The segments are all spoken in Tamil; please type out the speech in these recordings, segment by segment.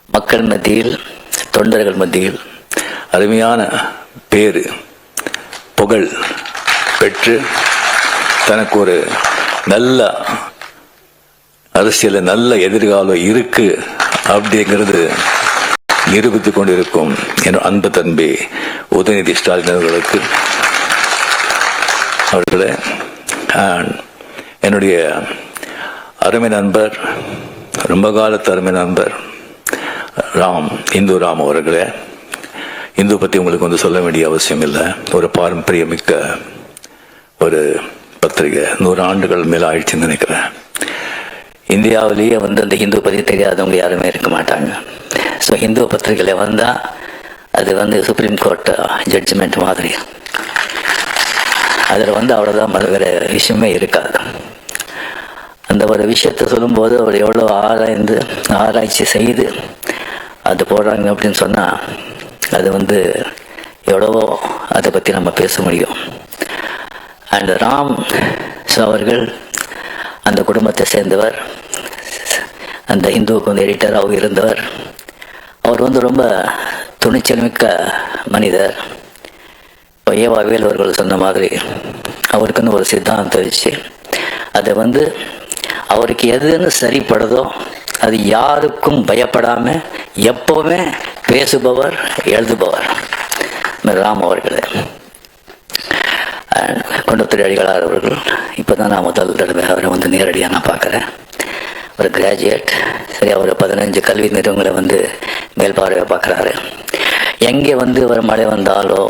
மக்கள் மத்தியில், தொண்டர்கள் மத்தியில் அருமையான பேரு புகழ் பெற்று தனக்கு ஒரு நல்ல அரசியல் நல்ல எதிர்காலம் இருக்கு அப்படிங்கிறது நிரூபித்துக் கொண்டிருக்கும் என் அன்பு தம்பி உதயநிதி ஸ்டாலின் அவர்களே, என்னுடைய அருமை நண்பர், ரொம்ப காலத்து அருமை நண்பர் இந்து ராம் அவர்களே, இந்து பற்றி உங்களுக்கு சொல்ல வேண்டிய அவசியம் இல்லை. ஒரு பாரம்பரியமிக்க ஒரு பத்திரிகை, 100 ஆண்டுகள் மேல ஆயிடுச்சுன்னு நினைக்கிறேன். இந்தியாவிலேயே அந்த ஹிந்து பற்றி தெரியாதவங்க யாருமே இருக்க மாட்டாங்க. ஸோ ஹிந்து பத்திரிகையில் வந்தால் அது சுப்ரீம் கோர்ட் ஜட்ஜ்மெண்ட் மாதிரி. அதில் அவ்வளோதான், வேறு விஷயமே இருக்காது. அந்த ஒரு விஷயத்தை சொல்லும்போது அவர் எவ்வளோ ஆராய்ச்சி செய்து அது போடுறாங்க அப்படின்னு சொன்னால் அது எவ்வளவோ அதை பற்றி நம்ம பேச முடியும். அண்ட் ராம் அவர்கள் அந்த குடும்பத்தை சேர்ந்தவர், அந்த இந்துவுக்கு எடிட்டராகவும் இருந்தவர். அவர் ரொம்ப துணிச்சல் மிக்க மனிதர். ஏவாவேல் அவர்கள் சொன்ன மாதிரி அவருக்குன்னு ஒரு சித்தாந்தம் வச்சு அதை அவருக்கு எதுன்னு சரிப்படுதோ அது யாருக்கும் பயப்படாமல் எப்போவுமே பேசுபவர், எழுதுபவர் ராம் அவர்கள். குண்டத்துறை அடிகளார் அவர்கள் இப்போ தான் நான் முதல் தடவை அவரை நேரடியாக நான் பார்க்குறேன். ஒரு கிராஜுவேட், சரி, அவர் 15 கல்வி நிறுவனங்களை மேல்பார்வையை பார்க்குறாரு. எங்கே ஒரு மழை வந்தாலோ,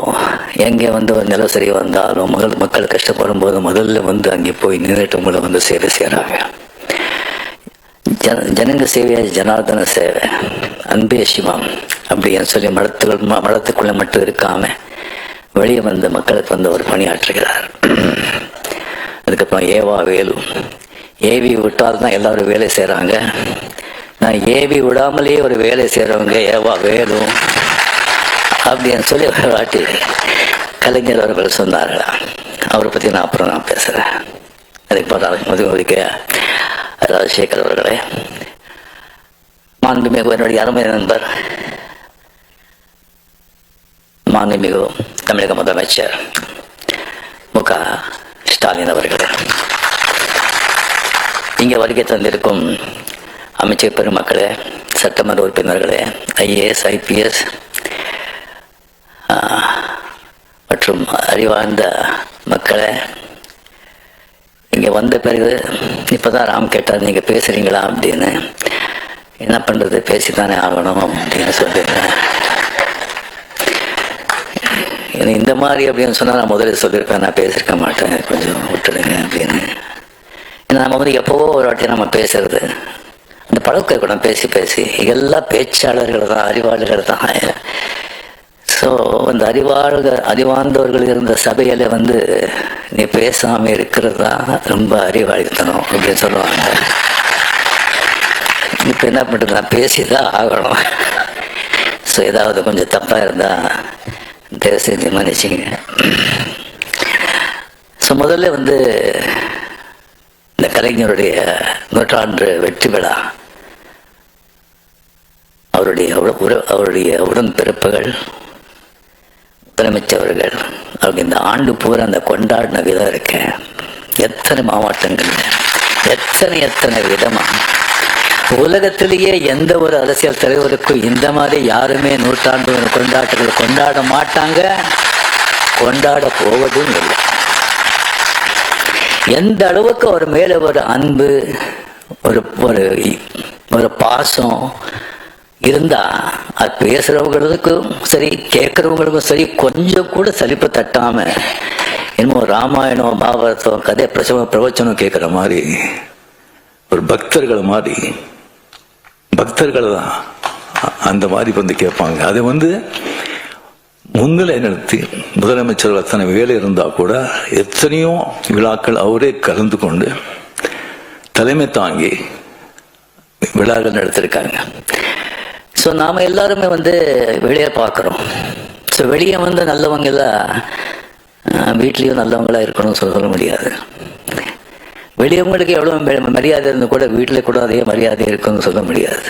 எங்கே ஒரு நிலசரி வந்தாலோ, மக்கள் கஷ்டப்படும் போது முதல்ல அங்கே போய் நின்றுட்டு உங்களை சேவை செய்கிறாங்க. ஜனங்க சேவையா ஜனார்தன சேவை, அன்பே சிவம் அப்படின்னு சொல்லி மடத்துக்குள்ளே மட்டும் இருக்காம வெளியே மக்களுக்கு ஒரு பணியாற்றுகிறார். அதுக்கப்புறம் ஏவா வேலு, ஏவி விட்டால் தான் எல்லாரும் வேலை செய்கிறாங்க. நான் ஏவி விடாமலே ஒரு வேலை செய்கிறவங்க ஏவா வேலு அப்படின்னு சொல்லி ஒரு வாட்டி கலைஞர் அவர்கள் சொன்னார்கள். அவரை பற்றி நான் அப்புறம் பேசுகிறேன். அதுக்கு ராஜசேகர் அவர்களே, மாண்புமிகு என்னுடைய அருமை நண்பர், மாண்புமிகு தமிழக முதலமைச்சர் மு.க. ஸ்டாலின் அவர்களே, இங்கே வருகை தந்திருக்கும் அமைச்சர் பெருமக்களே, சட்டமன்ற உறுப்பினர்களே, IAS, IPS மற்றும் அறிவார்ந்த மக்களே, இங்கே வந்த பிறகு இப்போதான் ராம் கேட்டார், நீங்கள் பேசுகிறீங்களா அப்படின்னு. என்ன பண்ணுறது, பேசித்தானே ஆகணும் அப்படின்னு சொல்லிடுறேன். இந்த மாதிரி அப்படின்னு சொன்னால் நான் முதல்ல சொல்லியிருப்பேன், நான் பேசியிருக்க மாட்டேன், கொஞ்சம் விட்டுடுங்க அப்படின்னு. ஏன்னா நம்ம எப்போவோ ஒரு வாட்டி நம்ம பேசுறது, அந்த பழக்கம் கூட பேசி பேசி எல்லா பேச்சாளர்கள் தான், அறிவாளர்கள் தான். ஸோ அந்த அறிவார்ந்தவர்கள் இருந்த சபையில் நீ பேசாமல் இருக்கிறது தான் ரொம்ப அறிவாளித்தனம் அப்படின்னு சொல்லுவாங்க. இப்போ என்ன பண்ணுறது, நான் பேசி தான் ஆகணும். ஸோ ஏதாவது கொஞ்சம் தப்பாக இருந்தால் தயவு செஞ்சு மன்னிச்சிங்க. ஸோ முதல்ல இந்த கலைஞருடைய 100ஆண்டு வெற்றி விழா, அவருடைய உடன்பிறப்புகள், முதலமைச்சவர்கள், அவருக்கு இந்த ஆண்டு பூரா அந்த கொண்டாடின விதம் இருக்கு. எத்தனை மாவட்டங்கள், எத்தனை விதமா. உலகத்திலேயே எந்த ஒரு அரசியல் தலைவருக்கும் இந்த மாதிரி யாருமே 100ஆண்டு கொண்டாட்டங்கள் கொண்டாட மாட்டாங்க, கொண்டாட போவதும் இல்லை. எந்த அளவுக்கு அவர் மேல ஒரு அன்பு, ஒரு பாசம் இருந்தா அது பேசுறவங்களுக்கும் சரி, கேட்கறவங்களுக்கும் சரி, கொஞ்சம் கூட சலிப்பு தட்டாம இன்னும் ராமாயணம், பாரதம், கதை பிரவச்சனம் கேட்கிற மாதிரி ஒரு பக்தர்கள் தான் அந்த மாதிரி கேட்பாங்க. அது முன்னிலை நிறுத்தி முதலமைச்சர் அத்தனை வேலை இருந்தா கூட எத்தனையோ விழாக்கள் அவரே கலந்து கொண்டு தலைமை தாங்கி விழாக்கள் நடத்திருக்காங்க. ஸோ நாம எல்லாருமே வெளியே பார்க்குறோம். ஸோ வெளியே நல்லவங்க எல்லாம் வீட்லேயும் நல்லவங்களா இருக்கணும்னு சொல்ல முடியாது. வெளியவங்களுக்கு எவ்வளோ மரியாதை இருந்து கூட வீட்டில் கூட அதே மரியாதை இருக்குன்னு சொல்ல முடியாது.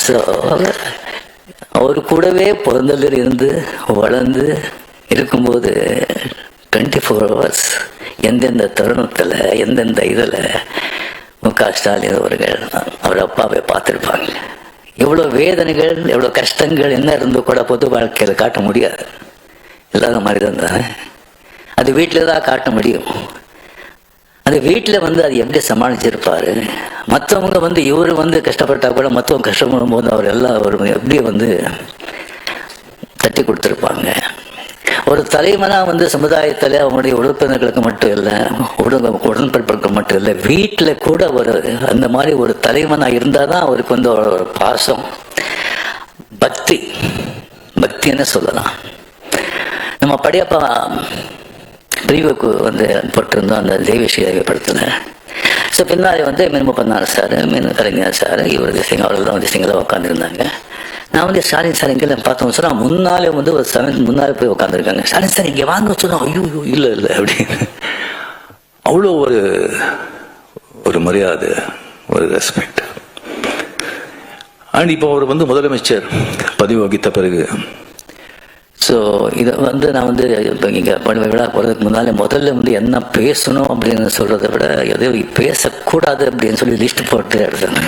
ஸோ அவர் கூடவே பிறந்ததில் இருந்து வளர்ந்து இருக்கும்போது 24 hours எந்தெந்த தருணத்தில் எந்தெந்த இதில் முக ஸ்டாலின் அவர்கள் அவர் அப்பாவை பார்த்துருப்பாங்க. எவ்வளோ வேதனைகள் எவ்வளோ கஷ்டங்கள் என்ன இருந்தோ கூட பொது வாழ்க்கையில் காட்ட முடியாது. இல்லாத மாதிரி தான் தானே அது வீட்டில் தான் காட்ட முடியும். அது வீட்டில் அது எப்படி சமாளிச்சிருப்பார். மற்றவங்க இவர் கஷ்டப்பட்டா கூட மற்றவங்க கஷ்டப்படும் போது அவர் எல்லாம் அவர் எப்படி தட்டி கொடுத்துருப்பாங்க. ஒரு தலைவனாக சமுதாயத்தில் அவங்களுடைய உறுப்பினர்களுக்கு மட்டும் இல்லை, உடன்பிறப்புகளுக்கு மட்டும் இல்லை, வீட்டில் கூட ஒரு அந்த மாதிரி ஒரு தலைவனாக இருந்தால் தான் அவருக்கு ஒரு பாசம் பக்தின்னு சொல்லலாம். நம்ம படையப்பா பிரிவுக்கு போட்டிருந்தோம் அந்த தெய்வஸ்ரீ படத்தில். ஸோ பின்னாடி மீன் சார், மீன் கலைஞர் சார், இவர் திசைங்க அவர்கள் திசைங்களாக உட்காந்துருந்தாங்க. நான் ஸ்டாலின் சார் எங்கே பார்த்தோம் சொன்னால் முன்னாலே ஒரு 7 முன்னாலே போய் உட்காந்துருக்காங்க. ஸ்டாலின் சார் இங்கே வாங்க சொன்னோம். ஐயோ இல்லை அப்படின்னு அவ்வளோ ஒரு மரியாதை, ஒரு ரெஸ்பெக்ட். அண்ட் இப்போ அவர் முதலமைச்சர் பதவி வகித்த பிறகு ஸோ இதை நான் இப்போ இங்கே விழா போகிறதுக்கு முன்னாலே முதல்ல என்ன பேசணும் அப்படின்னு சொல்கிறத விட எதுவும் பேசக்கூடாது அப்படின்னு சொல்லி லிஸ்ட் போட்டு எடுத்தாங்க.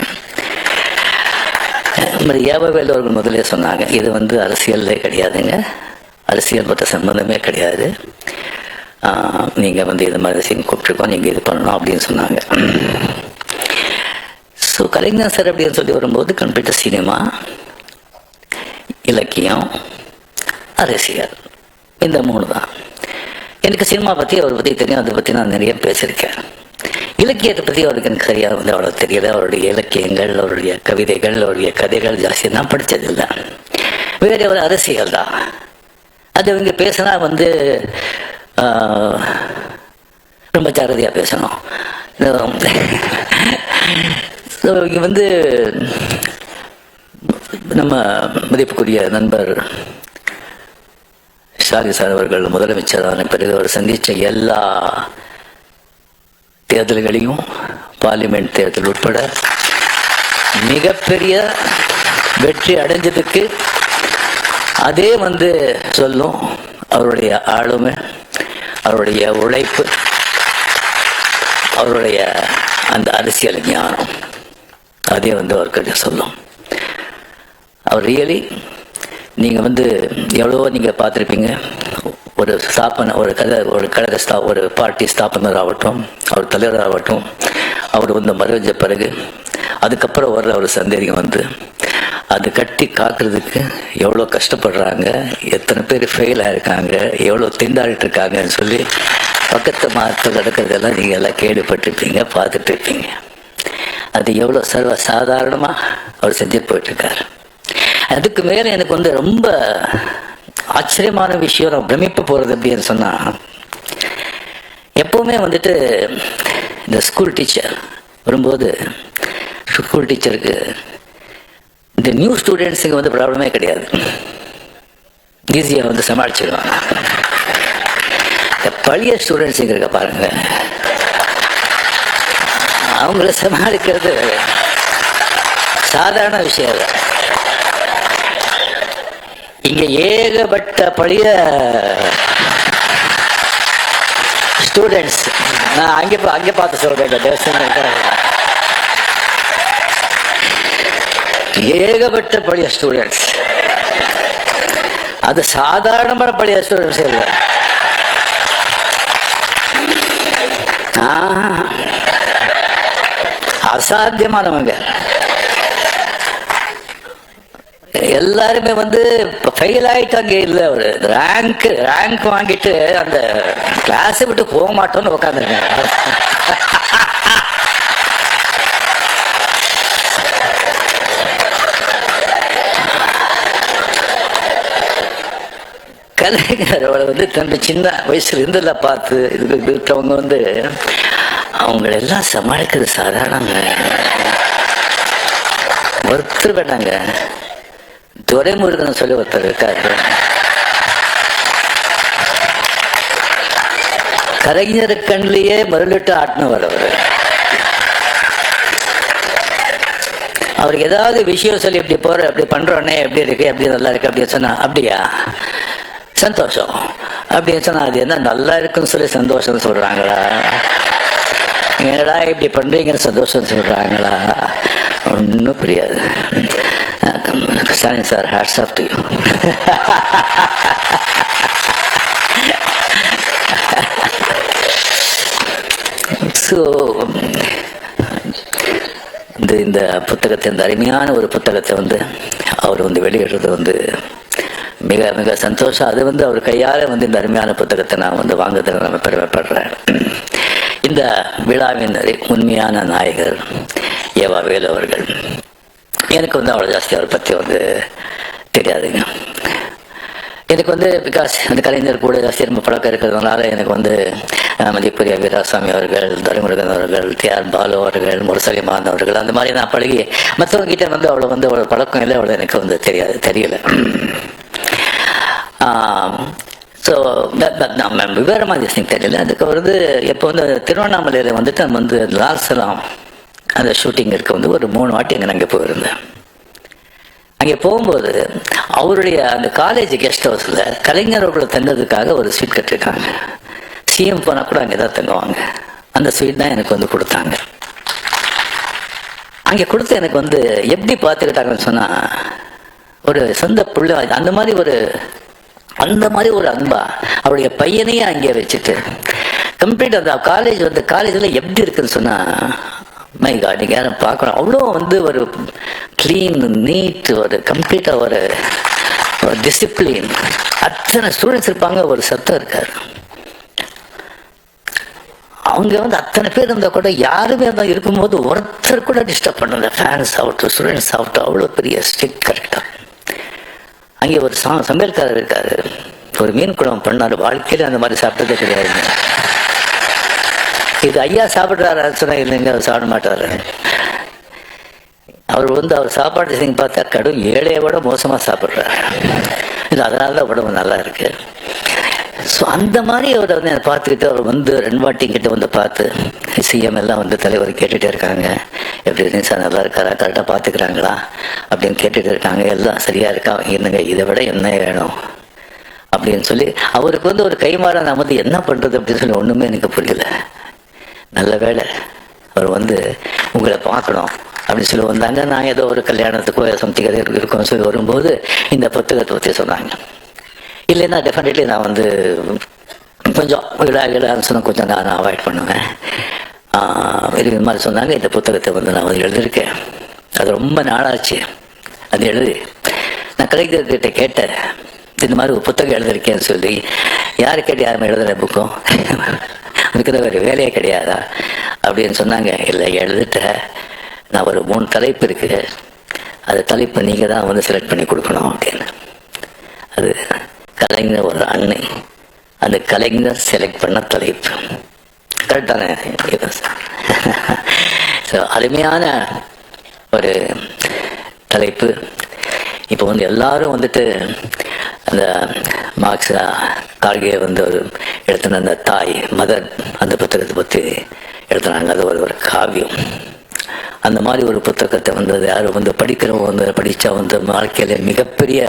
ஏவவேல் அவர்கள் முதலே சொன்னாங்க, இது அரசியல்லே கிடையாதுங்க, அரசியல் பற்ற சம்பந்தமே கிடையாது, நீங்கள் இது மாதிரி சீன் கூப்பிட்டுருக்கோம், நீங்கள் இது பண்ணணும் அப்படின்னு சொன்னாங்க. ஸோ கலைஞர் சார் அப்படின்னு சொல்லி வரும்போது கம்ப்ளீட்டாக சினிமா, இலக்கியம், அரசியல், இந்த 3 தான். எனக்கு சினிமா பற்றி அவரை பற்றி தெரியும், அதை பற்றி நான் நிறைய பேசியிருக்கேன். இலக்கியத்தை பற்றி அவருக்கு எனக்கு சரியாக அவ்வளோ தெரியல. அவருடைய இலக்கியங்கள், அவருடைய கவிதைகள், அவருடைய கதைகள் ஜாஸ்தி நான் படித்ததில்லை. வேறு ஒரு அரசியல் தான். அது இவங்க பேசினா ரொம்ப ஜாகிரதையாக பேசணும். இங்கே நம்ம மதிப்புக்குரிய நண்பர் ஸ்டாலின் சார் அவர்கள் முதலமைச்சரான பிறகு அவர் சந்தித்த எல்லா தேர்தல்களையும், பார்லிமெண்ட் தேர்தல் உட்பட மிகப்பெரிய வெற்றி அடைஞ்சதுக்கு அதே சொல்லும் அவருடைய ஆளுமை, அவருடைய உழைப்பு, அவருடைய அந்த அரசியல் ஞானம், அதே அவர்கிட்ட சொல்லும். அவர் ரியலி நீங்கள் எவ்வளவோ நீங்கள் பார்த்துருப்பீங்க. ஒரு ஸ்தாபனை, ஒரு கழக ஒரு பார்ட்டி ஸ்தாபனர் ஆகட்டும், அவர் தலைவர் ஆகட்டும், அவர் மறைஞ்ச பிறகு அதுக்கப்புறம் வர்ற ஒரு சந்தேகம் அது கட்டி காக்குறதுக்கு எவ்வளோ கஷ்டப்படுறாங்க, எத்தனை பேர் ஃபெயில் ஆகிருக்காங்க, எவ்வளோ திண்டாடிட்டு இருக்காங்கன்னு சொல்லி பக்கத்து மாதத்தில் நடக்கிறதெல்லாம் நீங்கள் எல்லாம் கேள்விப்பட்டிருப்பீங்க, பார்த்துட்டு இருப்பீங்க. அது எவ்வளோ சர்வ சாதாரணமாக அவர் செஞ்சுட்டு போயிட்டுருக்கார். அதுக்கு மேலே எனக்கு ரொம்ப ஆச்சரியமான விஷயம், நான் பிரமிப்பு போகிறது அப்படின்னு சொன்னால், எப்போவுமே இந்த ஸ்கூல் டீச்சர் வரும்போது ஸ்கூல் டீச்சருக்கு இந்த நியூ ஸ்டூடெண்ட்ஸுக்கு ப்ராப்ளமே கிடையாது, ஈஸியாக சமாளிச்சிடுவாங்க. இந்த பழைய ஸ்டூடெண்ட்ஸுங்க இருக்க பாருங்க, அவங்கள சமாளிக்கிறது சாதாரண விஷயம் இல்லை. இங்க ஏகப்பட்ட பழைய ஸ்டூடெண்ட்ஸ், நான் அங்கே பார்த்து சொல்றேன், ஏகப்பட்ட பழைய ஸ்டூடெண்ட்ஸ், அது சாதாரணமான பழைய ஸ்டூடெண்ட்ஸ் இல்லை. அசாத்தியமானவங்க எல்லாருமே ஃபெயில் ஆயிட்டாங்க. இல்லை, ஒரு ரேங்க் வாங்கிட்டு அந்த கிளாஸை விட்டு போக மாட்டோம்னு உட்காந்துருக்கேன். கலைஞர் அவளை தன் சின்ன வயசுல இருந்தெல்லாம் பார்த்து இருக்கவங்க அவங்களெல்லாம் சமாளிக்கிறது சாதாரணங்க. ஒருத்தர் வேண்டாங்க, துரைமுருகன் சொல்லி ஒருத்தர் இருக்காரு, கலைஞர் கண்ணிலேயே மருளிட்டு ஆட்டினவர் அவர். அவருக்கு ஏதாவது விஷயம் சொல்லி இப்படி போற அப்படி பண்றோன்னே எப்படி இருக்கு எப்படி நல்லா இருக்கு அப்படின்னு சொன்னா அப்படியா சந்தோஷம் அப்படின்னு சொன்னா அது என்ன நல்லா இருக்குன்னு சொல்லி சந்தோஷம் சொல்றாங்களா, என்னடா இப்படி பண்றீங்கன்னு சந்தோஷம் சொல்றாங்களா, ஒன்றும் புரியாது. Stalin sir, hats off to you. So இந்த புத்தகத்தை, இந்த அருமையான ஒரு புத்தகத்தை அவர் வெளியிடுறது மிக மிக சந்தோஷம். அது அவர் கையால் இந்த அருமையான புத்தகத்தை நான் வாங்குறதுல நான் பெருமைப்படுறேன். இந்த விழாவின் உண்மையான நாயகர் ஏவா வேலு அவர்கள். எனக்கு அவ்வளோ ஜாஸ்தி அவரை பற்றி தெரியாதுங்க. எனக்கு பிகாஸ் அந்த கலைஞர் கூட ஜாஸ்தி ரொம்ப பழக்கம் இருக்கிறதுனால எனக்கு மதிப்புரிய வீராசாமி அவர்கள், துரைமுருகன் அவர்கள், டிஆர் பாலு அவர்கள், முரசலிமான் அவர்கள், அந்த மாதிரி நான் பழகி மற்றவங்க கிட்ட அவ்வளோ அவ்வளோ பழக்கம் இல்லை, அவ்வளோ எனக்கு தெரியல. ஸோ நம்ம விவரமாக தெரியல. அதுக்கு எப்போ திருவண்ணாமலையில் நம்ம லால் சலாம் அந்த ஷூட்டிங் இருக்க ஒரு 3 வாட்டி அங்கே நான் போயிருந்தேன். அங்கே போகும்போது அவருடைய அந்த காலேஜ் கெஸ்ட் ஹவுஸில் கலைஞரோட தங்கிறதுக்காக ஒரு ஸ்வீட் கட்டிருக்காங்க. சிஎம் போனால் கூட அங்கே தான் தங்குவாங்க. அந்த ஸ்வீட் தான் எனக்கு கொடுத்தாங்க. அங்கே கொடுத்து எனக்கு எப்படி பார்த்துக்கிட்டாங்கன்னு சொன்னால், ஒரு சொந்த பிள்ளை அந்த மாதிரி ஒரு அன்பா அவருடைய பையனையே அங்கே வச்சுட்டு கம்ப்ளீட் அந்த காலேஜ் காலேஜில் எப்படி இருக்குன்னு சொன்னால், மை காட், நீங்கள் யாரும் பார்க்கணும். அவ்வளோ ஒரு க்ளீன், நீட், ஒரு கம்ப்ளீட்டாக ஒரு டிசிப்ளின். அத்தனை ஸ்டூடெண்ட்ஸ் இருப்பாங்க, ஒரு சத்தம் இருக்காரு. அவங்க அத்தனை பேர் இருந்தால் கூட யாருமே தான் இருக்கும்போது ஒருத்தர் கூட டிஸ்டர்ப் பண்ணல. ஃபேன்ஸ் ஆகட்டும், ஸ்டூடெண்ட்ஸ் ஆகட்டும், அவ்வளோ பெரிய ஸ்ட்ரிக்ட் கரெக்டாக. அங்கே ஒரு சமையல்காரர் இருக்காரு, ஒரு மீன் குழம்பு பண்ணார். வாழ்க்கையில் அந்த மாதிரி சாப்பிட்டதே கிடையாதுங்க. இது ஐயா சாப்பிட்றாரு சொன்னா இல்லைங்க, அவர் சாப்பிட மாட்டாரு. அவர் அவர் சாப்பாடு செய்ய பார்த்தா கடும் ஏழையை விட மோசமாக சாப்பிட்றாரு. இல்லை, அதனால தான் உடம்பு நல்லா இருக்கு. ஸோ அந்த மாதிரி அவர் என்னை பார்த்துக்கிட்டு அவர் 2 வாட்டி கிட்ட பார்த்து சிஎம் எல்லாம் தலைவர் கேட்டுகிட்டே இருக்காங்க, எப்படி இருக்கு சார், நல்லா இருக்காரா, கரெக்டாக பார்த்துக்கிறாங்களா அப்படின்னு கேட்டுகிட்டு இருக்காங்க. எல்லாம் சரியாக இருக்கா, என்னங்க இதை விட என்ன வேணும் அப்படின்னு சொல்லி அவருக்கு ஒரு கைமாற நான் என்ன பண்ணுறது அப்படின்னு சொல்லி ஒன்றுமே எனக்கு புரியல. நல்ல வேலை அவர் உங்களை பார்க்கணும் அப்படின்னு சொல்லி வந்தாங்க. நான் ஏதோ ஒரு கல்யாணத்துக்கோ சம்திங் இருக்கோம் சொல்லி வரும்போது இந்த புத்தகத்தை பற்றி சொன்னாங்க. இல்லைன்னா டெஃபினெட்லி நான் கொஞ்சம் விழான்னு சொன்னால் கொஞ்சம் நான் அவாய்ட் பண்ணுவேன். இது மாதிரி சொன்னாங்க. இந்த புத்தகத்தை நான் எழுதியிருக்கேன். அது ரொம்ப நாளாச்சு அது எழுதி. நான் கலைஞர்கிட்ட கேட்டேன், இந்த மாதிரி ஒரு புத்தகம் எழுதியிருக்கேன்னு சொல்லி. யாரு கேட்டு யாருமே எழுதுகிற புக்கும் இருக்கிற ஒரு வேலையே கிடையாதா அப்படின்னு சொன்னாங்க. இல்லை, எழுதிட்ட, நான் ஒரு 3 தலைப்பு இருக்கு, அது தலைப்பு நீங்கள் தான் செலக்ட் பண்ணி கொடுக்கணும் அப்படின்னு. அது கலைஞர் ஒரு அன்னை, அந்த கலைஞர் செலக்ட் பண்ண தலைப்பு கரெக்டான. ஸோ அருமையான ஒரு தலைப்பு. இப்போ எல்லாரும் அந்த மார்க்ஸ் கார்கே ஒரு எழுத்துன அந்த தாய் மதர் அந்த புத்தகத்தை பற்றி எழுத்துனாங்க. அது ஒரு காவியம். அந்த மாதிரி ஒரு புத்தகத்தை அது யாரும் படிக்கிறவங்க படித்தா வாழ்க்கையில மிகப்பெரிய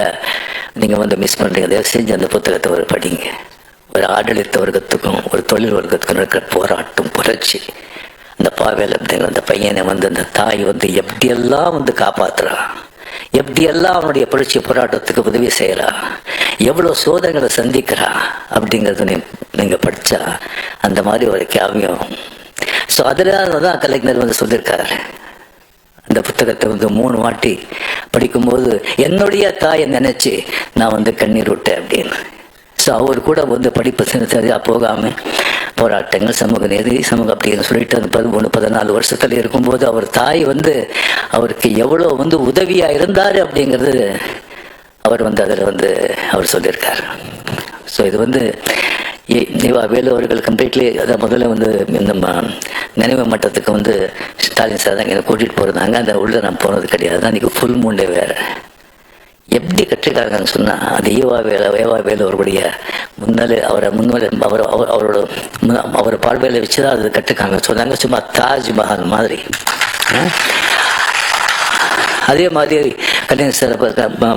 நீங்கள் மிஸ் பண்ணுறீங்க. தயவு செஞ்சு அந்த புத்தகத்தை படிங்க. ஒரு ஆடளித்த வர்க்கத்துக்கும் ஒரு தொழில் வர்க்கத்துக்கும் இருக்கிற போராட்டம், புரட்சி. அந்த பாவேல் அப்படிங்கிற அந்த பையனை அந்த தாய் எப்படியெல்லாம் காப்பாற்றுறா, எப்படியெல்லாம் அவனுடைய புரட்சி போராட்டத்துக்கு உதவி செய்யறா, எவ்வளவு சோதனைகளை சந்திக்கிறா அப்படிங்கறது நீங்க படிச்சா அந்த மாதிரி ஒரு காவியம். ஸோ அதுலதான் கலைஞர் சொல்லியிருக்காரு. அந்த புத்தகத்தை 3 வாட்டி படிக்கும்போது என்னுடைய தாயை நினைச்சு நான் கண்ணீர் விட்டேன் அப்படின்னு. ஸோ அவர் கூட படிப்பு சரியா போகாம போராட்டங்கள், சமூக நீதி, சமூகம் அப்படின்னு சொல்லிட்டு அந்த 13-14 வருஷத்துல இருக்கும்போது அவர் தாய் அவருக்கு எவ்வளவு உதவியா இருந்தாரு அப்படிங்கிறது அவர் அதில் அவர் சொல்லியிருக்காரு. ஸோ இது ஏவா வேலு அவர்கள் கம்ப்ளீட்லி அதை முதல்ல நம்ம நினைவு மட்டத்துக்கு ஸ்டாலின் சார் தான் என்னை கூட்டிகிட்டு போயிருந்தாங்க. அந்த உள்ள நான் போனது கிடையாது. அன்றைக்கி ஃபுல் மூண்டே வேறு. எப்படி கற்றுக்காங்கன்னு சொன்னால், அது ஏவா வேலு அவருடைய அவரோட பார்வையில் வச்சுதான் அது கற்றுக்காங்க சொன்னாங்க. சும்மா தாஜ்மஹால் மாதிரி அதே மாதிரி கலைஞர் சார்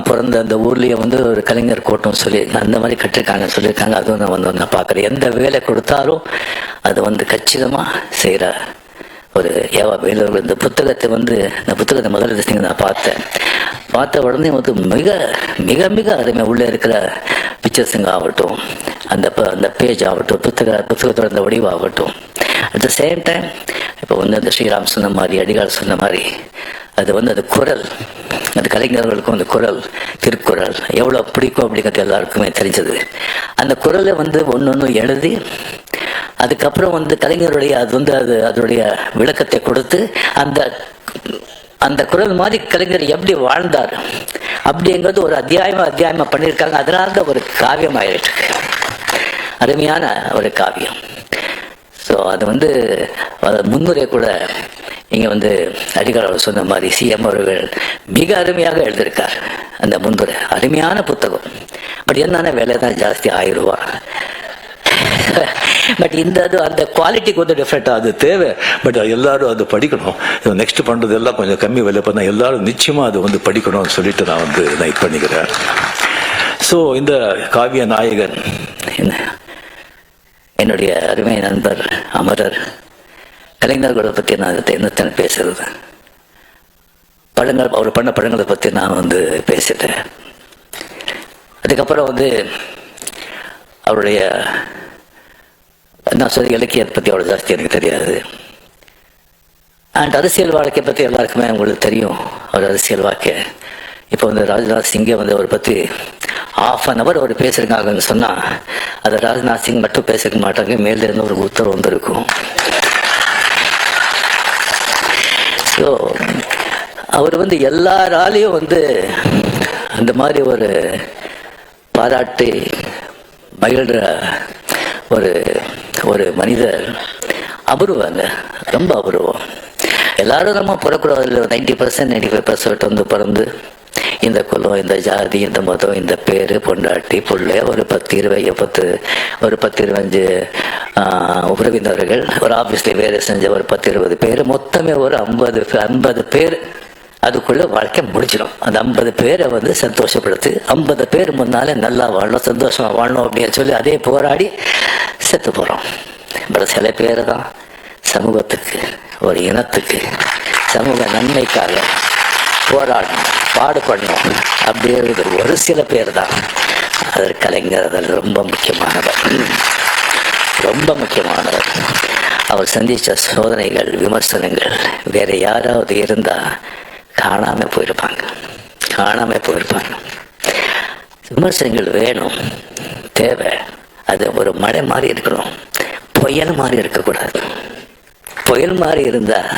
பிறந்த அந்த ஊர்லேயே வந்து ஒரு கலைஞர் கோட்டம் சொல்லி அந்த மாதிரி கட்டிருக்காங்கன்னு சொல்லியிருக்காங்க. அதுவும் நான் பார்க்குறேன். எந்த வேலை கொடுத்தாலும் அது வந்து கச்சிதமாக செய்கிற ஒரு ஏவா வேலூர். இந்த புத்தகத்தை முதல்ல நான் பார்த்த உடனே வந்து மிக மிக மிக அருமையாக உள்ளே இருக்கிற பிக்சர்ஸுங்க ஆகட்டும், அந்த பேஜ் ஆகட்டும், புத்தகத்தோட அந்த வடிவாகட்டும். அட் த சேம் டைம் இப்போ வந்து அந்த ஸ்ரீராம் சொன்ன மாதிரி, அடிகால் சொன்ன மாதிரி, அது வந்து அது குரல், அந்த கலைஞர்களுக்கும் அந்த குரல், திருக்குறள் எவ்வளோ பிடிக்கும் அப்படிங்கிறது எல்லாருக்குமே தெரிஞ்சது. அந்த குரலை வந்து ஒன்று எழுதி அதுக்கப்புறம் வந்து கலைஞருடைய அதனுடைய விளக்கத்தை கொடுத்து அந்த குரல் மாதிரி கலைஞர் எப்படி வாழ்ந்தார் அப்படிங்கிறது ஒரு அத்தியாயமா பண்ணியிருக்காங்க. அதனால தான் ஒரு காவியம் ஆயிட்டு, அருமையான ஒரு காவியம். ஸோ அது வந்து முன்னுரை கூட இங்கே வந்து அடிகால் சொன்ன மாதிரி சிஎம் அவர்கள் மிக அருமையாக எழுதியிருக்கார். அந்த முன்னுரை அருமையான புத்தகம். பட் என்னன்னா வேலை தான் ஜாஸ்தி 1000 ரூபா. பட் அந்த குவாலிட்டிக்கு வந்து டிஃப்ரெண்டாக அது தேவை. பட் எல்லாரும் அது படிக்கணும். நெக்ஸ்ட் பண்ணுறது எல்லாம் கொஞ்சம் கம்மி விலை பண்ண எல்லாரும் நிச்சயமாக அது வந்து படிக்கணும்னு சொல்லிட்டு நான் வந்து இது பண்ணிக்கிறேன். ஸோ இந்த காவிய நாயகன் என்னுடைய அருமை நண்பர் அமரர். கலைஞர்களை பற்றி நான் என்னத்தனை பேசுறது, அவர் பண்ண படங்களை பற்றி நான் வந்து பேசிட்டேன். அதுக்கப்புறம் வந்து அவருடைய நான் சொல்ல இலக்கியத்தை பற்றி அவ்வளோ ஜாஸ்தி எனக்கு தெரியாது. அண்ட் அரசியல் வாழ்க்கை பற்றி எல்லாருக்குமே உங்களுக்கு தெரியும். அவர் அரசியல் வாழ்க்கை இப்போ வந்து ராஜ்நாத் சிங்கை வந்து அவரை பற்றி 1/2 hour அவர் பேசியிருக்காங்கன்னு சொன்னால் அதை ராஜ்நாத் சிங் மட்டும் பேசிக்க மாட்டாங்க, மேலிருந்து ஒரு உத்தரவு வந்திருக்கும். ஸோ அவர் வந்து எல்லாராலையும் வந்து அந்த மாதிரி ஒரு பாராட்டி மகிழ்கிற ஒரு மனிதர். அபூர்வங்க, ரொம்ப அபூர்வம். எல்லாரும் நம்ம பிறக்கூடாது. 90% 95% வந்து பிறந்து இந்த குலம், இந்த ஜாதி, இந்த மதம், இந்த பேர், பொண்டாட்டி, பிள்ளை, ஒரு 10-25 உறவினர்கள், ஒரு ஆஃபீஸில் வேலை செஞ்ச ஒரு 10-20 பேர், மொத்தமே ஒரு 50 பேர். அதுக்குள்ள வாழ்க்கை முடிச்சிடும். அந்த 50 பேரை வந்து சந்தோஷப்படுத்தி 50 பேர் முன்னாலே நல்லா வாழணும், சந்தோஷமா வாழணும் அப்படின்னு சொல்லி அதே போராடி செத்து போகிறோம். பட் சில பேர் தான் சமூகத்துக்கு, ஒரு இனத்துக்கு, சமூக நன்மைக்காக போராடணும், பாடுபடணும் அப்படிங்கிறது ஒரு சில பேர் தான். அதற்கு கலைஞர் அதில் ரொம்ப முக்கியமானவர், ரொம்ப முக்கியமானவர். அவர் சந்தித்த சோதனைகள், விமர்சனங்கள் வேற யாராவது இருந்தால் காணாமல் போயிருப்பாங்க. விமர்சனங்கள் வேணும், தேவை. அது ஒரு மழை மாதிரி இருக்கணும், புயல் மாதிரி இருக்கக்கூடாது. புயல் மாதிரி இருந்தால்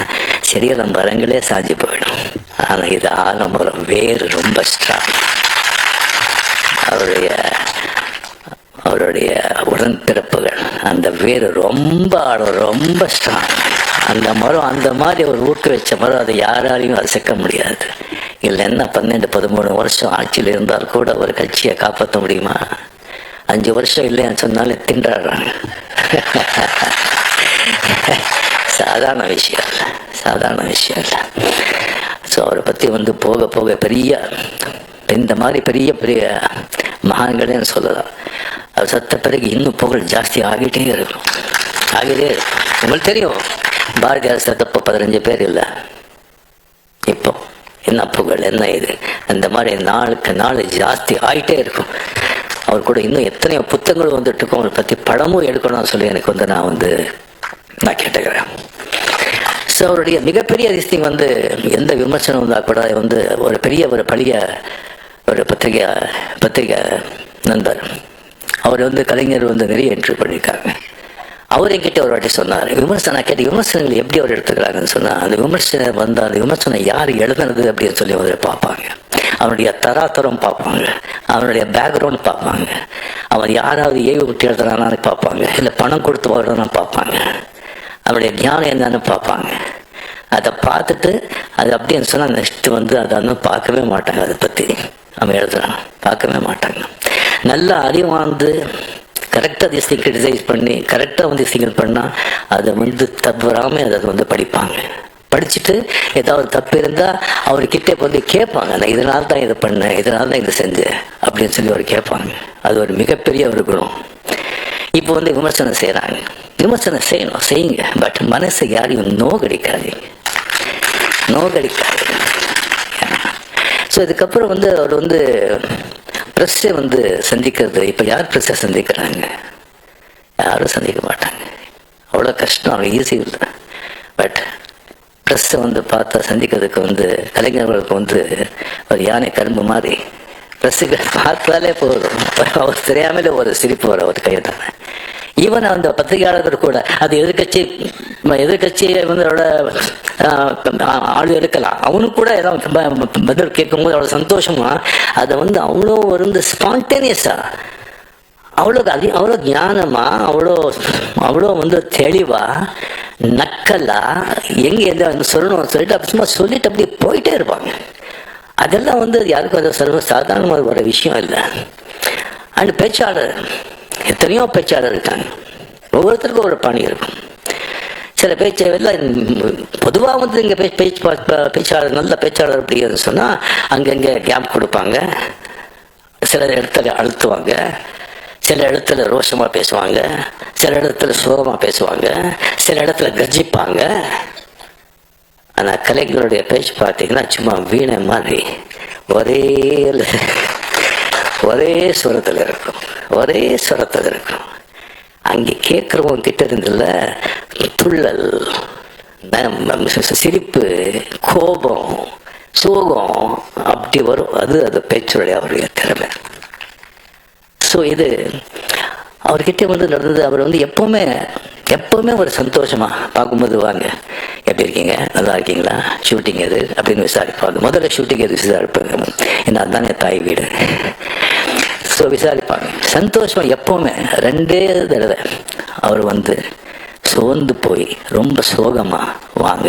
செடியில மரங்களே சாஞ்சி போயிடும். ஆனால் இது ஆலமரம், வேறு ரொம்ப ஸ்ட்ராங். அவருடைய உடன்பிறப்புகள், அந்த வேறு ரொம்ப ரொம்ப ஸ்ட்ராங். அந்த மரம் அந்த மாதிரி அவர் ஊக்க வச்ச மரம், அதை யாராலையும் அசைக்க முடியாது. இல்லை என்ன 12-13 வருஷம் ஆட்சியில் இருந்தால் கூட ஒரு கட்சியை காப்பாற்ற முடியுமா? 5 வருஷம் இல்லைன்னு சொன்னாலே திண்டாடுறாங்க. சாதாரண விஷயம் இல்லை. ஸோ அவரை பற்றி வந்து போக போக பெரிய இந்த மாதிரி பெரிய பெரிய மகான்களே சொல்லலாம். அவர் சத்த பிறகு இன்னும் புகழ் ஜாஸ்தி ஆகிட்டே இருக்கும். உங்களுக்கு தெரியும், பாரதியார் செத்தப்போ 15 பேர் இல்லை. இப்போ என்ன புகழ், என்ன இது, அந்த மாதிரி நாளுக்கு நாள் ஜாஸ்தி ஆகிட்டே இருக்கும். அவர் கூட இன்னும் எத்தனையோ புத்தகங்கள் வந்துட்டு இருக்கும். அவரை பற்றி படமும் எடுக்கணும்னு சொல்லி எனக்கு வந்து நான் கேட்டுக்கிறேன். ஸோ அவருடைய மிகப்பெரிய திஸ்திங் வந்து எந்த விமர்சனம் வந்தால் கூட வந்து ஒரு பெரிய ஒரு பழைய ஒரு பத்திரிகை நண்பர் அவர் வந்து கலைஞர் வந்து நிறைய இன்டர்வியூ பண்ணியிருக்காங்க. அவர் என்கிட்ட ஒரு வாட்டி சொன்னார், விமர்சனங்கள் எப்படி அவர் எடுத்துக்கிறாங்கன்னு சொன்னால், அந்த விமர்சனம் வந்து அந்த விமர்சனம் யார் எழுதுனது அப்படின்னு சொல்லி அவர் பார்ப்பாங்க. அவனுடைய தராதரம் பார்ப்பாங்க, அவனுடைய பேக்ரவுண்ட் பார்ப்பாங்க, அவன் யாராவது ஏவி விட்டு எழுதுறான்னு பார்ப்பாங்க, இல்லை பணம் கொடுத்து வரணும்னு பார்ப்பாங்க, அவனுடைய ஞானம் என்னன்னு பார்ப்பாங்க. அதை பார்த்துட்டு அது அப்படின்னு சொன்னால் நெக்ஸ்ட் வந்து அதை இன்னும் பார்க்கவே மாட்டாங்க. அதை பற்றி அவன் எழுதுறான் பார்க்கவே மாட்டாங்க. நல்லா அறிவாந்து கரெக்டாக திசை கிரிட்டிசைஸ் பண்ணி கரெக்டாக வந்து சிங்கல் பண்ணால் அதை வந்து தவறாமல் அதை வந்து படிப்பாங்க. படிச்சுட்டு ஏதாவது தப்பு இருந்தால் அவர்கிட்ட வந்து கேட்பாங்க, நான் இதனால தான் இதை பண்ணேன், இதனால தான் இதை செஞ்சேன் அப்படின்னு சொல்லி அவர் கேட்பாங்க. அது ஒரு மிகப்பெரிய ஒரு குணம். இப்போ வந்து விமர்சனம் செய்கிறாங்க, விமர்சனம் செய்யணும், செய்யுங்க, பட் மனசை யாரையும் நோகடிக்காதீங்க. ஸோ இதுக்கப்புறம் வந்து அவர் வந்து ப்ரெஸ்ஸை வந்து சந்திக்கிறது, இப்போ யார் ப்ரெஸ்ஸை சந்திக்கிறாங்க? யாரும் சந்திக்க மாட்டாங்க. அவ்வளோ கஷ்டம், அவ்வளோ ஈஸி இல்லை. பட் ப்ரெஸ்ஸை வந்து பார்த்தா சந்திக்கிறதுக்கு வந்து கலைஞர்களுக்கு வந்து ஒரு யானை கரும்பு மாதிரி ப்ரெஸ்ஸுக்கு பார்த்தாலே போதும், அவர் தெரியாமலே ஒரு சிரிப்பு வர ஒரு கையை தானே. ஈவன் அந்த பத்திரிகையாளர்கள் கூட அது எதிர்கட்சியை வந்து அவரோட ஆள் இருக்கலாம், அவனுக்கு கூட ஏதாவது பதில் கேட்கும்போது அவ்வளோ சந்தோஷமா அதை வந்து அவ்வளோ வந்து ஸ்பான்டேனியஸா, அவ்வளோ ஞானமா, அவ்வளோ வந்து தெளிவா, நக்கலா, எங்க எந்த சொல்லணும் சொல்லிட்டு அப்படி சும்மா சொல்லிட்டு அப்படியே போயிட்டே இருப்பாங்க. அதெல்லாம் வந்து யாருக்கும் அது சர்வ சாதாரணமாக ஒரு விஷயம் இல்லை. அண்ட் பேச்சாளர், எத்தனையோ பேச்சாளர் இருக்காங்க, ஒவ்வொருத்தருக்கும் ஒரு பாணி இருக்கும். சில பேச்செல்லாம் பொதுவாக வந்து இங்கே பேச்சாளர் நல்ல பேச்சாளர் அப்படின்னு சொன்னால் அங்கங்கே கேப் கொடுப்பாங்க, சில இடத்துல அழுத்துவாங்க, சில இடத்துல ரோஷமாக பேசுவாங்க, சில இடத்துல சோகமாக பேசுவாங்க, சில இடத்துல கர்ஜிப்பாங்க. ஆனால் கலைஞருடைய பேச்சு பார்த்தீங்கன்னா சும்மா வீணை மாதிரி ஒரே சுரத்தில் இருக்கும். அங்கே கேட்குறவங்க கிட்ட இருந்துல துள்ளல், சிரிப்பு, கோபம், சோகம் அப்படி வரும். அது பேச்சுடைய அவருடைய திறமை. ஸோ இது அவர்கிட்ட வந்து நடந்தது. அவர் வந்து எப்பவுமே ஒரு சந்தோஷமா பார்க்கும்போது, வாங்க எப்படி இருக்கீங்க, நல்லா இருக்கீங்களா, ஷூட்டிங் எது அப்படின்னு விசாரிப்பாங்க. முதல்ல ஷூட்டிங் எது விசாரிப்பாங்க, ஏன்னா அதுதானே தாய் வீடு. ஸோ விசாரிப்பாங்க சந்தோஷமா. எப்பவுமே 2 தடவை அவர் வந்து சோர்ந்து போய் ரொம்ப சோகமா வாங்க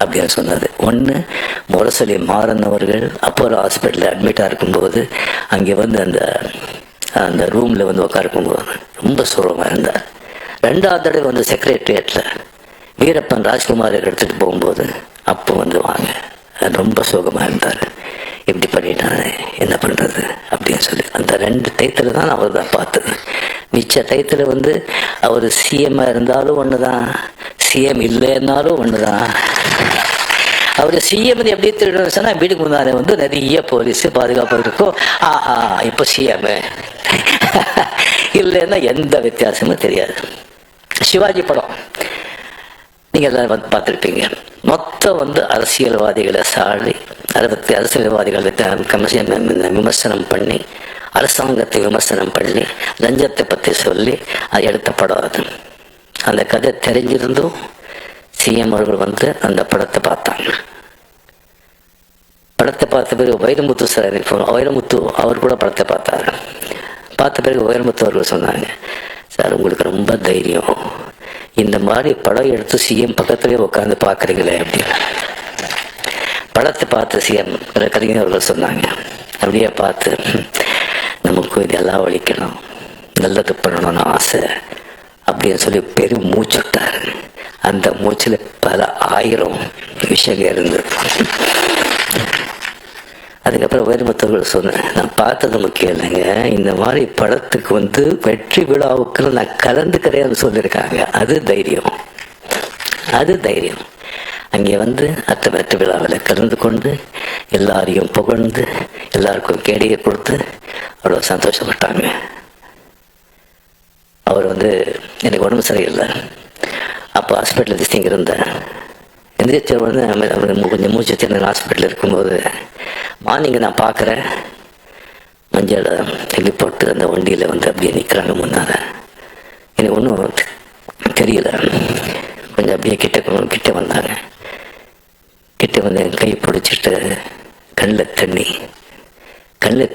அப்படின்னு சொன்னது. ஒன்று, முரசொலி மாறன் அவர்கள் அப்போலோ ஹாஸ்பிட்டலில் அட்மிட்டாக இருக்கும்போது அங்கே வந்து அந்த ரூமில் வந்து உட்காருக்கும்போது ரொம்ப சோகமாக இருந்தார். 2வது தடவை வந்து செக்ரட்டரியேட்டில் வீரப்பன் ராஜ்குமார் எடுத்துகிட்டு போகும்போது அப்போ வந்து வாங்க, ரொம்ப சோகமாக இருந்தார். இப்படி பண்ணிட்டாரு, என்ன பண்ணுறது அப்படின்னு சொல்லி அந்த 2 டயத்தில் தான் அவர் தான் பார்த்தது. மிச்ச டயத்தில் வந்து அவர் சிஎம்மாக இருந்தாலும் ஒன்று தான், சிஎம் இல்லைன்னாலும் ஒன்று தான். அவர் சிஎம் வந்து எப்படி திருடணும் சொன்னால், வீட்டுக்கு முன்னாடி வந்து நிறைய போலீஸு பாதுகாப்பு இருக்கும், இப்போ சிஎம் இல்லைன்னா எந்த வித்தியாசமும் தெரியாது. சிவாஜி படம் நீங்கள் எல்லாம் வந்து பார்த்துருப்பீங்க. மொத்தம் வந்து அரசியல்வாதிகளை சாடி, அரசியல்வாதிகளை விமர்சனம் பண்ணி, அரசாங்கத்தை விமர்சனம் பண்ணி, லஞ்சத்தை பற்றி சொல்லி அது எடுத்த படம். அது அந்த கதை தெரிஞ்சிருந்தும் சிஎம் அவர்கள் வந்து அந்த படத்தை பார்த்தாங்க. படத்தை பார்த்த பிறகு வைரமுத்து சார், வைரமுத்து அவர் கூட படத்தை பார்த்தாரு. பார்த்த பிறகு வைரமுத்து அவர்கள் சொன்னாங்க, சார் உங்களுக்கு ரொம்ப தைரியம், இந்த மாதிரி படம் எடுத்து சிஎம் பக்கத்துலேயே உட்காந்து பார்க்குறீங்களே அப்படின்னு. படத்தை பார்த்து சிஎம் கலைஞர் அவர்கள் சொன்னாங்க, அப்படியே பார்த்து நமக்கு இதெல்லாம் ஒழிக்கணும், நல்லது பண்ணணும்னு ஆசை அப்படின்னு சொல்லி பெரும் மூச்சு விட்டார். அந்த மூச்சில் பல 1000 விஷயங்கள் இருந்தது. அதுக்கப்புறம் வைரமுத்தவர்கள் சொன்னேன், நான் பார்த்தது முக்கியம் இல்லைங்க, இந்த மாதிரி படத்துக்கு வந்து வெற்றி விழாவுக்கு நான் கலந்துக்கிறேன்னு சொல்லியிருக்காங்க, அது தைரியம். அங்கே வந்து அந்த வெற்றி விழாவில் கலந்து கொண்டு எல்லாரையும் புகழ்ந்து எல்லாருக்கும் கேடியை கொடுத்து அவ்வளோ சந்தோஷப்பட்டாங்க. அவர் வந்து எனக்கு உடம்பு சரியில்லை, அப்போ ஹாஸ்பிட்டலில் திஸ்டிங் இருந்தேன். எந்திரிச்சவர் வந்து கொஞ்சம் மூச்சு திறன் ஹாஸ்பிட்டலில் இருக்கும்போது மார்னிங் நான் பார்க்குறேன், மஞ்சள் தெளி போட்டு அந்த வண்டியில் வந்து அப்படியே நிற்கிறாங்க முன்னால். எனக்கு ஒன்றும் தெரியல. கொஞ்சம் அப்படியே கிட்ட வந்தாங்க. கிட்ட வந்து என் கை பிடிச்சிட்டு கண்ணில்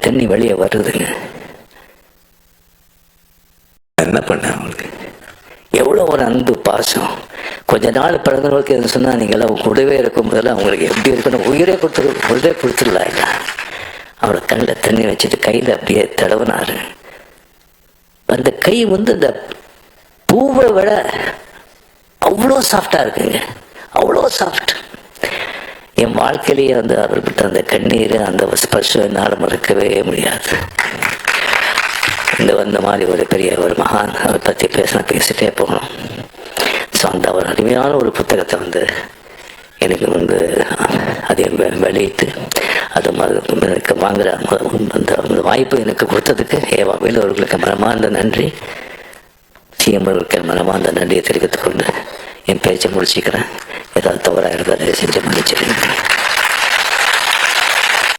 தண்ணி வெளியே வருதுங்க. என்ன பண்ண அவங்களுக்கு எவ்வளோ ஒரு அன்பு பாசம். கொஞ்ச நாள் பிறந்தவங்களுக்கு எது சொன்னால் நீங்கள்லாம் கூடவே இருக்கும் போதெல்லாம் அவங்களுக்கு எப்படி இருக்கணும், உயிரே கொடுத்துடலாம். அவரை கண்ணில் தண்ணி வச்சுட்டு கையில் அப்படியே தடவினாரு. அந்த கை வந்து இந்த பூவை விட அவ்வளோ சாஃப்டாக இருக்குங்க, அவ்வளோ சாஃப்ட். என் வாழ்க்கையிலேயே வந்து அவர் விட்ட அந்த கண்ணீர், அந்த ஸ்பர்ஷம் என்னால் மறக்கவே முடியாது. இந்த மாதிரி ஒரு பெரிய ஒரு மகான் அதை பற்றி பேசிட்டே போகணும். ஸோ அந்த ஒரு அருமையான ஒரு புத்தகத்தை வந்து எனக்கு வந்து அதை வெளியிட்டு அது எனக்கு வாங்குகிற அந்த வாய்ப்பு எனக்கு கொடுத்ததுக்கு ஏவா வேலு அவர்களுக்கு மனமார்ந்த நன்றி, சிஎம் அவர்களுக்கு மனமார்ந்த நன்றியை தெரிவித்துக் கொண்டு என் பேச்சை முடிச்சுக்கிறேன். ஏதாவது தவறாக இருந்தால் செஞ்சு மன்னிச்சிருக்கேன்.